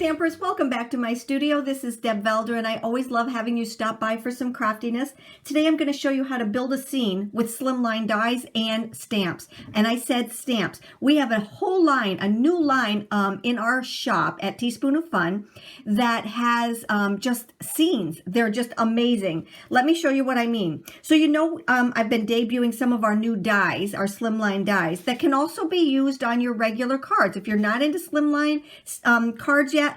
Stampers, welcome back to my studio. This is Deb Valder, and I always love having you stop by for some craftiness. Today I'm going to show you how to build a scene with Slimline dies and stamps. And I said stamps. We have a whole line, a new line in our shop at Teaspoon of Fun that has just scenes. They're just amazing. Let me show you what I mean. So you know I've been debuting some of our new dies, our Slimline dies, that can also be used on your regular cards. If you're not into Slimline cards yet,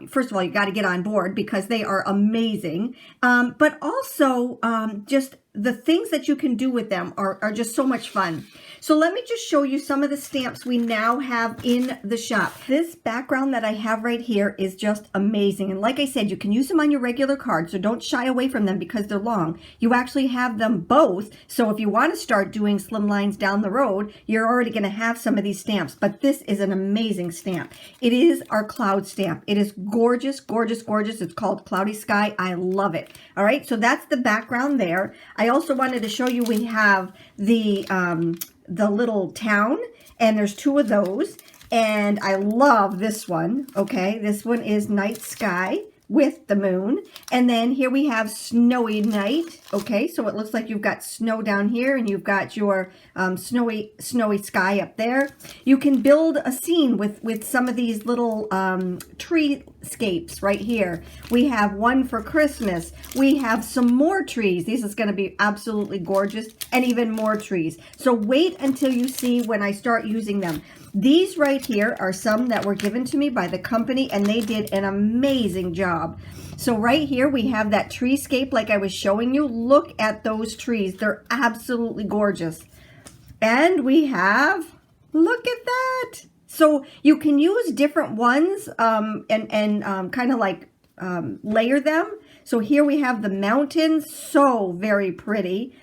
first of all, you got to get on board because they are amazing. But also just the things that you can do with them are just so much fun. So let me just show you some of the stamps we now have in the shop. This background that I have right here is just amazing. And like I said, you can use them on your regular cards, so don't shy away from them because they're long. You actually have them both. So if you want to start doing Slimlines down the road, you're already going to have some of these stamps. But this is an amazing stamp. It is our cloud stamp. It is gorgeous, gorgeous, gorgeous. It's called Cloudy Sky. I love it. All right, so that's the background there. I also wanted to show you we have the little town, and there's two of those, and I love this one. Okay, this one is night sky with the moon, and then here we have snowy night. Okay, so it looks like you've got snow down here and you've got your snowy sky up there. You can build a scene with some of these little treescapes right here. We have one for Christmas. We have some more trees. This is going to be absolutely gorgeous, and even more trees. So wait until you see when I start using them. These right here are some that were given to me by the company, and they did an amazing job. So right here we have that treescape like I was showing you. Look at those trees. They're absolutely gorgeous. And we have, look at that. So you can use different ones and kind of like layer them. So here we have the mountains, so very pretty.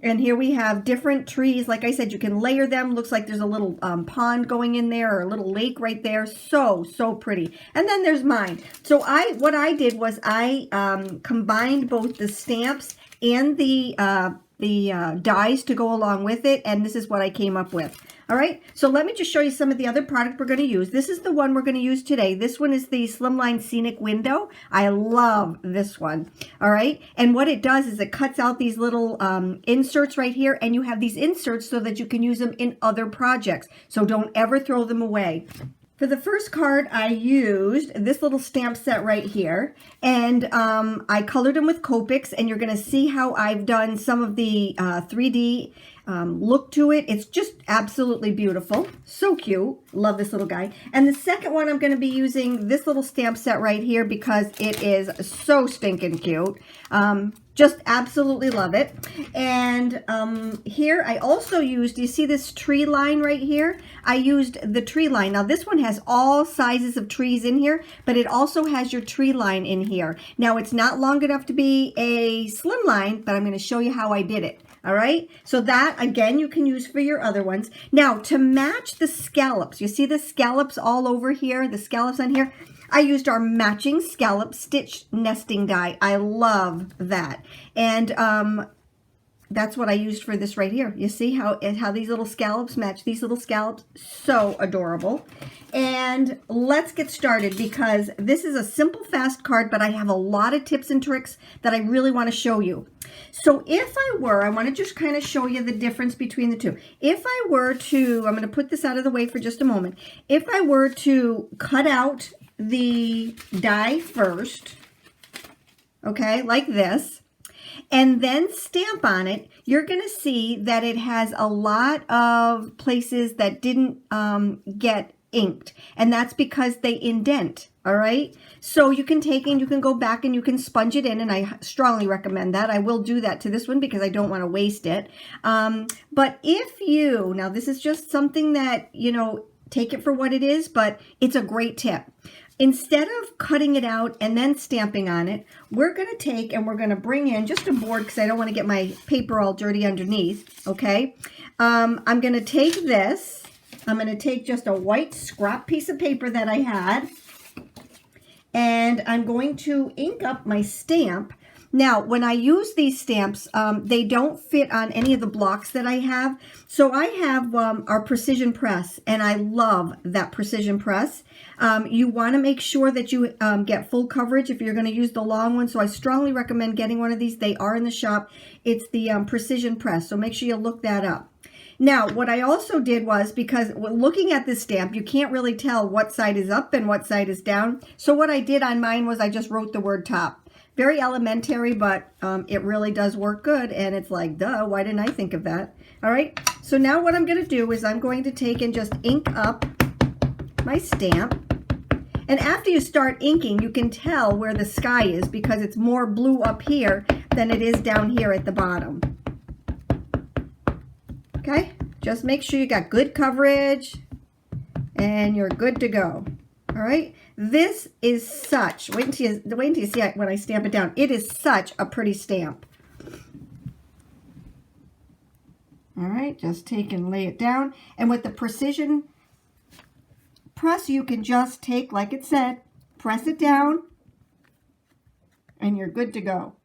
And here we have different trees. Like I said, you can layer them. Looks like there's a little pond going in there, or a little lake right there. So pretty. And then there's mine. So what I did was I combined both the stamps and the dies to go along with it, and this is what I came up with. All right, so let me just show you some of the other product we're going to use. This is the one we're going to use today. This one is the Slimline Scenic window. I love this one. All right, and what it does is it cuts out these little inserts right here, and you have these inserts so that you can use them in other projects. So don't ever throw them away. For the first card, I used this little stamp set right here, and I colored them with Copics, and you're going to see how I've done some of the 3D look to it. It's just absolutely beautiful. So cute. Love this little guy. And the second one, I'm going to be using this little stamp set right here because it is so stinking cute. Just absolutely love it. And here I also used, you see this tree line right here? I used the tree line. Now this one has all sizes of trees in here, but it also has your tree line in here. Now it's not long enough to be a slim line, but I'm going to show you how I did it. All right, so that again you can use for your other ones. Now to match the scallops, you see the scallops all over here, the scallops on here? I used our matching scallop stitch nesting die. I love that. And that's what I used for this right here. You see how these little scallops match these little scallops? So adorable. And let's get started because this is a simple, fast card, but I have a lot of tips and tricks that I really want to show you. So if I want to just kind of show you the difference between the two. If I were to, I'm going to put this out of the way for just a moment. If I were to cut out the die first, okay, like this, and then stamp on it, you're going to see that it has a lot of places that didn't get inked, and that's because they indent. All right, so you can take and you can go back and you can sponge it in, and I strongly recommend that. I will do that to this one because I don't want to waste it. But if you, now this is just something that, you know, take it for what it is, but it's a great tip. Instead of cutting it out and then stamping on it, we're going to take and we're going to bring in just a board because I don't want to get my paper all dirty underneath, okay? I'm going to take this. I'm going to take just a white scrap piece of paper that I had, and I'm going to ink up my stamp. Now, when I use these stamps, they don't fit on any of the blocks that I have. So I have our precision press, and I love that precision press. You want to make sure that you get full coverage if you're going to use the long one. So I strongly recommend getting one of these. They are in the shop. It's the precision press. So make sure you look that up. Now, what I also did was, because looking at this stamp, you can't really tell what side is up and what side is down. So what I did on mine was I just wrote the word top. Very elementary, but it really does work good. And it's like, duh, why didn't I think of that? All right. So now what I'm going to do is I'm going to take and just ink up my stamp. And after you start inking, you can tell where the sky is because it's more blue up here than it is down here at the bottom. Okay, just make sure you got good coverage and you're good to go. All right, this is such, wait until you see it when I stamp it down. It is such a pretty stamp. All right, just take and lay it down. And with the precision press, you can just take, like it said, press it down and you're good to go.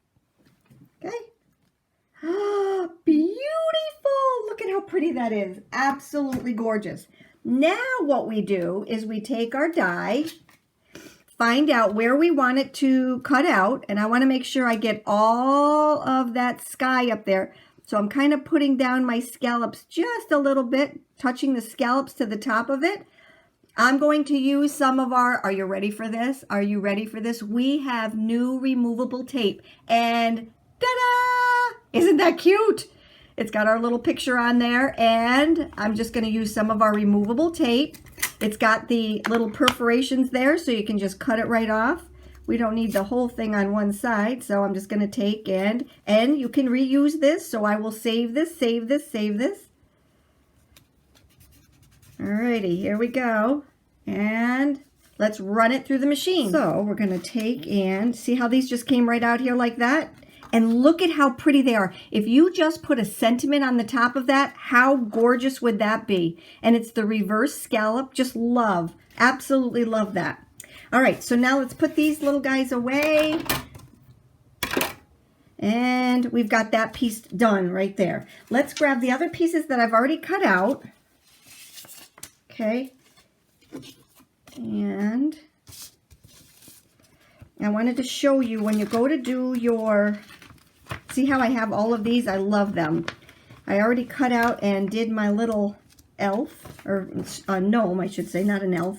Okay. Beautiful. Look at how pretty that is. Absolutely gorgeous. Now what we do is we take our die, find out where we want it to cut out, and I want to make sure I get all of that sky up there. So I'm kind of putting down my scallops just a little bit, touching the scallops to the top of it. I'm going to use some of our, are you ready for this? Are you ready for this? We have new removable tape, and ta-da! Isn't that cute? It's got our little picture on there, and I'm just going to use some of our removable tape. It's got the little perforations there, so you can just cut it right off. We don't need the whole thing on one side, so I'm just going to take and you can reuse this, so I will save this, save this, save this. Alrighty, here we go, and let's run it through the machine. So we're going to take and see how these just came right out here like that. And look at how pretty they are. If you just put a sentiment on the top of that, how gorgeous would that be? And it's the reverse scallop. Just love, absolutely love that. All right, so now let's put these little guys away. And we've got that piece done right there. Let's grab the other pieces that I've already cut out. Okay. And I wanted to show you when you go to do your, see how I have all of these? I love them. I already cut out and did my little elf, or a gnome, I should say, not an elf.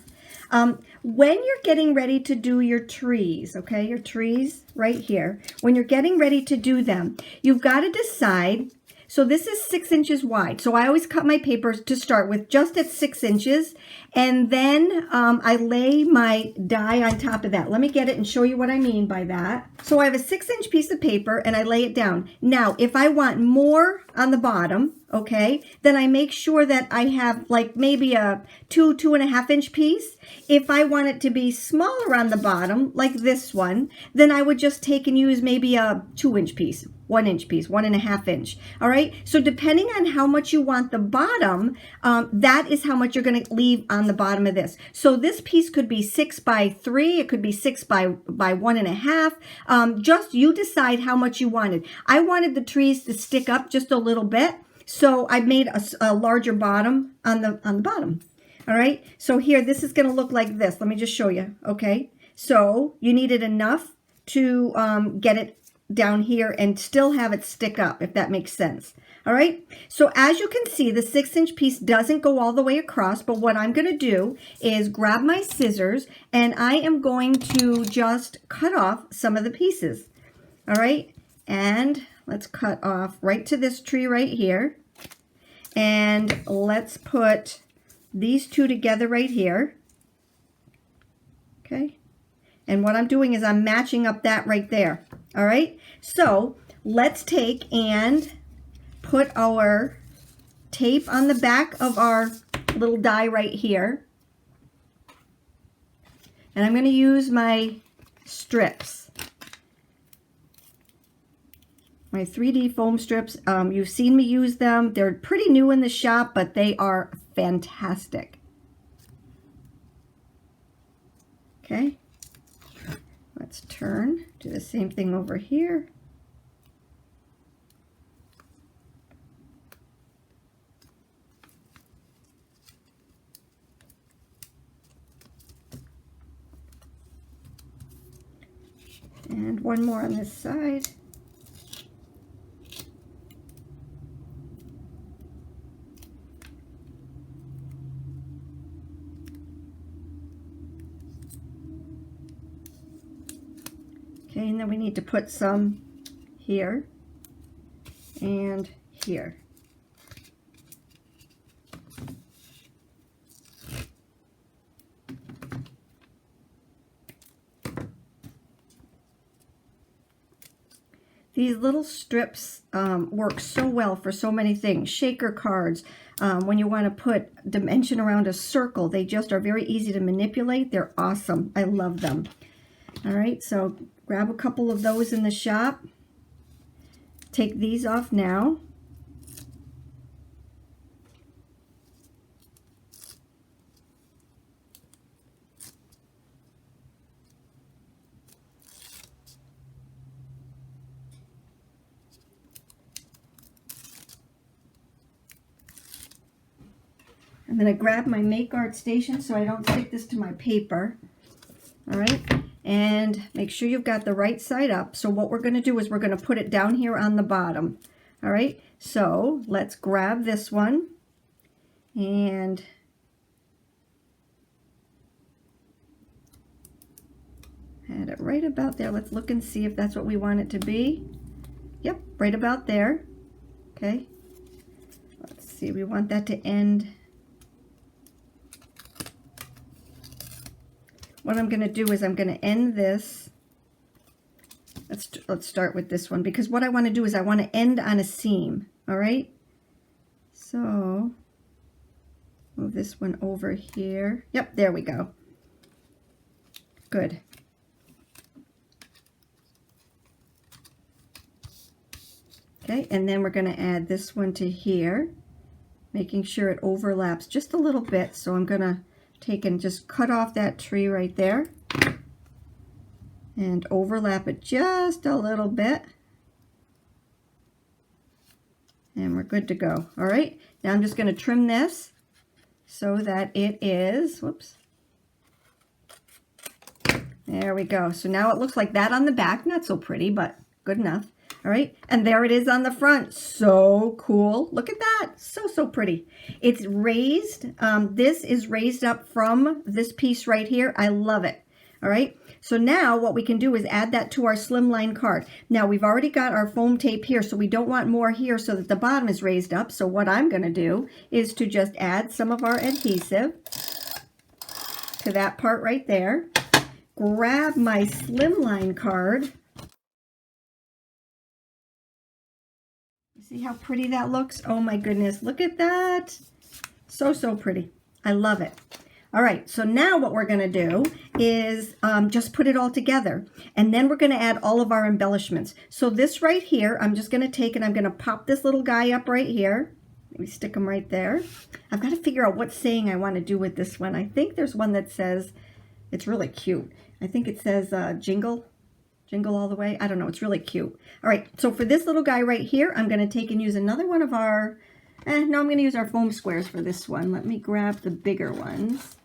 When you're getting ready to do your trees, okay, your trees right here, when you're getting ready to do them, you've got to decide. So this is 6 inches wide. So I always cut my paper to start with just at 6 inches. And then I lay my die on top of that. Let me get it and show you what I mean by that. So I have a 6-inch piece of paper and I lay it down. Now, if I want more on the bottom, okay, then I make sure that I have like maybe a 2.5 inch piece. If I want it to be smaller on the bottom, like this one, then I would just take and use maybe a 2-inch piece, 1-inch piece, 1.5 inch. All right. So depending on how much you want the bottom, that is how much you're going to leave on the bottom of this. So this piece could be 6 by 3. It could be 6 by 1.5. Just you decide how much you wanted. I wanted the trees to stick up just a little bit. So I made a larger bottom on the bottom. All right. So here, this is going to look like this. Let me just show you. Okay. So you needed enough to get it down here and still have it stick up, if that makes sense. All right. So as you can see, the 6-inch piece doesn't go all the way across, but what I'm going to do is grab my scissors and I am going to just cut off some of the pieces. All right. And let's cut off right to this tree right here. And let's put these two together right here. Okay. And what I'm doing is I'm matching up that right there. All right. So let's take and put our tape on the back of our little die right here. And I'm going to use my strips. My 3D foam strips. You've seen me use them. They're pretty new in the shop, but they are fantastic. Okay. Let's turn, do the same thing over here. And one more on this side. Okay, and then we need to put some here and here. These little strips work so well for so many things. Shaker cards, when you want to put dimension around a circle, they just are very easy to manipulate. They're awesome. I love them. All right, so grab a couple of those in the shop. Take these off now. I'm going to grab my Make Art Station so I don't stick this to my paper. All right, and make sure you've got the right side up. So what we're going to do is we're going to put it down here on the bottom. All right, so let's grab this one and add it right about there. Let's look and see if that's what we want it to be. Yep, right about there. Okay, let's see, we want that to end. What I'm going to do is I'm going to end this. Let's start with this one, because what I want to do is I want to end on a seam. All right, so move this one over here. Yep, there we go. Good. Okay, and then we're going to add this one to here, making sure it overlaps just a little bit. So I'm going to take and just cut off that tree right there and overlap it just a little bit, and we're good to go. All right, now I'm just going to trim this so that it is, whoops, there we go. So now it looks like that on the back. Not so pretty, but good enough. All right, and there it is on the front. So cool. Look at that. So pretty. It's raised. This is raised up from this piece right here. I love it. All right, so now what we can do is add that to our Slimline card. Now we've already got our foam tape here, so we don't want more here so that the bottom is raised up. So what I'm going to do is to just add some of our adhesive to that part right there. Grab my Slimline card. See how pretty that looks? Oh my goodness, look at that. So pretty. I love it. All right, so now what we're going to do is just put it all together. And then we're going to add all of our embellishments. So this right here, I'm just going to take and I'm going to pop this little guy up right here. Maybe stick him right there. I've got to figure out what saying I want to do with this one. I think there's one that says, it's really cute. I think it says jingle all the way. I don't know. It's really cute. All right. So for this little guy right here, I'm going to take and use another one of our, no, I'm going to use our foam squares for this one. Let me grab the bigger ones.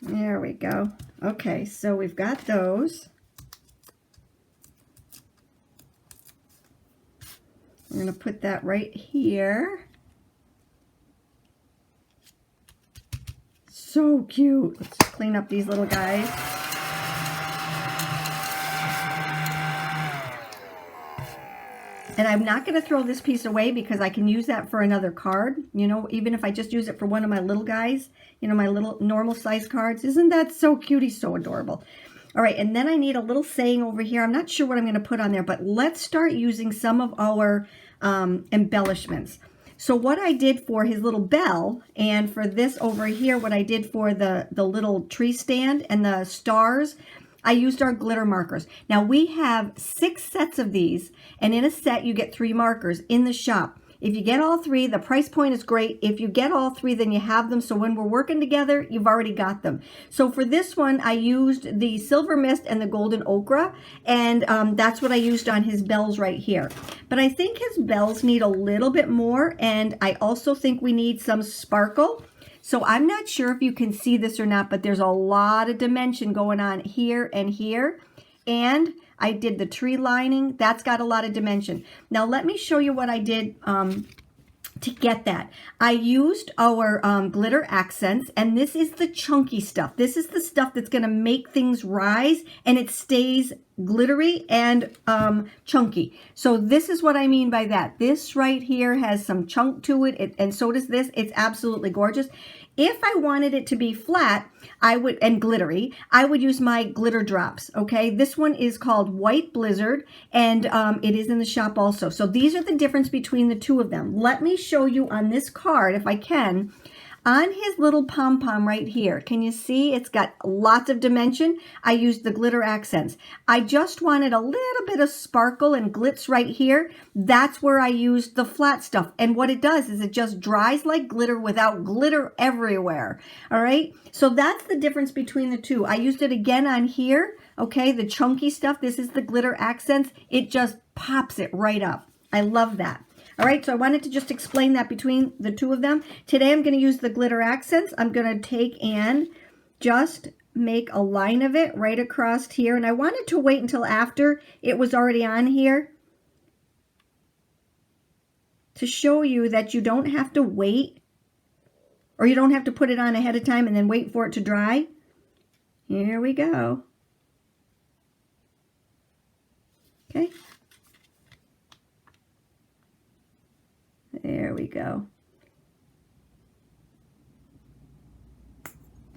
There we go. Okay. So we've got those. I'm going to put that right here. So cute. Let's clean up these little guys. And I'm not going to throw this piece away because I can use that for another card. You know, even if I just use it for one of my little guys, you know, my little normal size cards. Isn't that so cute? He's so adorable. All right, and then I need a little saying over here. I'm not sure what I'm going to put on there, but let's start using some of our embellishments. So what I did for his little bell, and for this over here, what I did for the little tree stand and the stars, I used our glitter markers. Now we have 6 sets of these, and in a set you get 3 markers in the shop. If you get all three, the price point is great. If you get all three, then you have them. So when we're working together, you've already got them. So for this one, I used the Silver Mist and the Golden Ochre, and that's what I used on his bells right here. But I think his bells need a little bit more, and I also think we need some sparkle. So I'm not sure if you can see this or not, but there's a lot of dimension going on here and here. And I did the tree lining. That's got a lot of dimension. Now let me show you what I did to get that. I used our glitter accents, and this is the chunky stuff. This is the stuff that's going to make things rise, and it stays glittery and chunky. So this is what I mean by that. This right here has some chunk to it, and so does this. It's absolutely gorgeous. If I wanted it to be flat, I would, and glittery, I would use my glitter drops, okay? This one is called White Blizzard, and it is in the shop also. So these are the difference between the two of them. Let me show you on this card, if I can, on his little pom-pom right here. Can you see? It's got lots of dimension. I used the glitter accents. I just wanted a little bit of sparkle and glitz right here. That's where I used the flat stuff. And what it does is it just dries like glitter without glitter everywhere. All right? So that's the difference between the two. I used it again on here. Okay, the chunky stuff. This is the glitter accents. It just pops it right up. I love that. All right, so I wanted to just explain that between the two of them. Today I'm going to use the glitter accents. I'm going to take and just make a line of it right across here. And I wanted to wait until after it was already on here to show you that you don't have to wait, or you don't have to put it on ahead of time and then wait for it to dry. Here we go. Okay. There we go.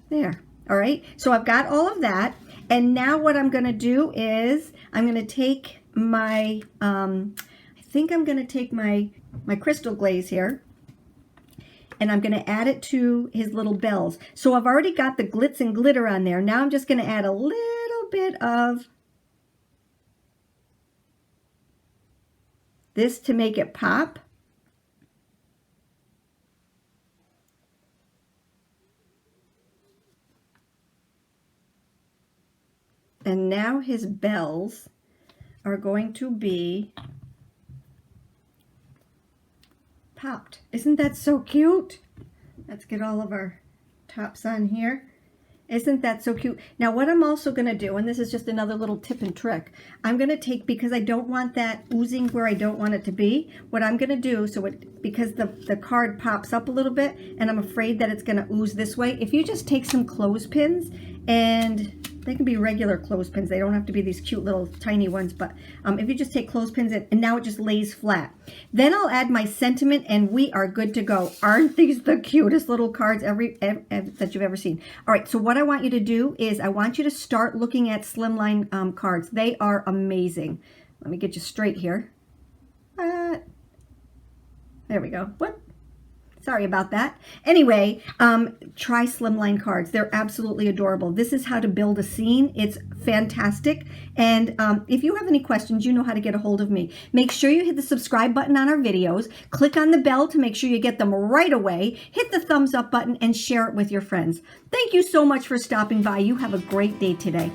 There. All right. So I've got all of that. And now what I'm going to do is I'm going to take my, I think I'm going to take my crystal glaze here, and I'm going to add it to his little bells. So I've already got the glitz and glitter on there. Now I'm just going to add a little bit of this to make it pop. And now his bells are going to be popped. Isn't that so cute? Let's get all of our tops on here. Isn't that so cute? Now what I'm also going to do, and this is just another little tip and trick, I'm going to take, because I don't want that oozing where I don't want it to be, what I'm going to do, so because the card pops up a little bit and I'm afraid that it's going to ooze this way, if you just take some clothespins, and they can be regular clothespins. They don't have to be these cute little tiny ones, but if you just take clothespins and now it just lays flat. Then I'll add my sentiment and we are good to go. Aren't these the cutest little cards that you've ever seen? All right, so what I want you to do is I want you to start looking at Slimline cards. They are amazing. Let me get you straight here. There we go. What? Sorry about that. Anyway, try Slimline cards. They're absolutely adorable. This is how to build a scene. It's fantastic. And if you have any questions, you know how to get a hold of me. Make sure you hit the subscribe button on our videos. Click on the bell to make sure you get them right away. Hit the thumbs up button and share it with your friends. Thank you so much for stopping by. You have a great day today.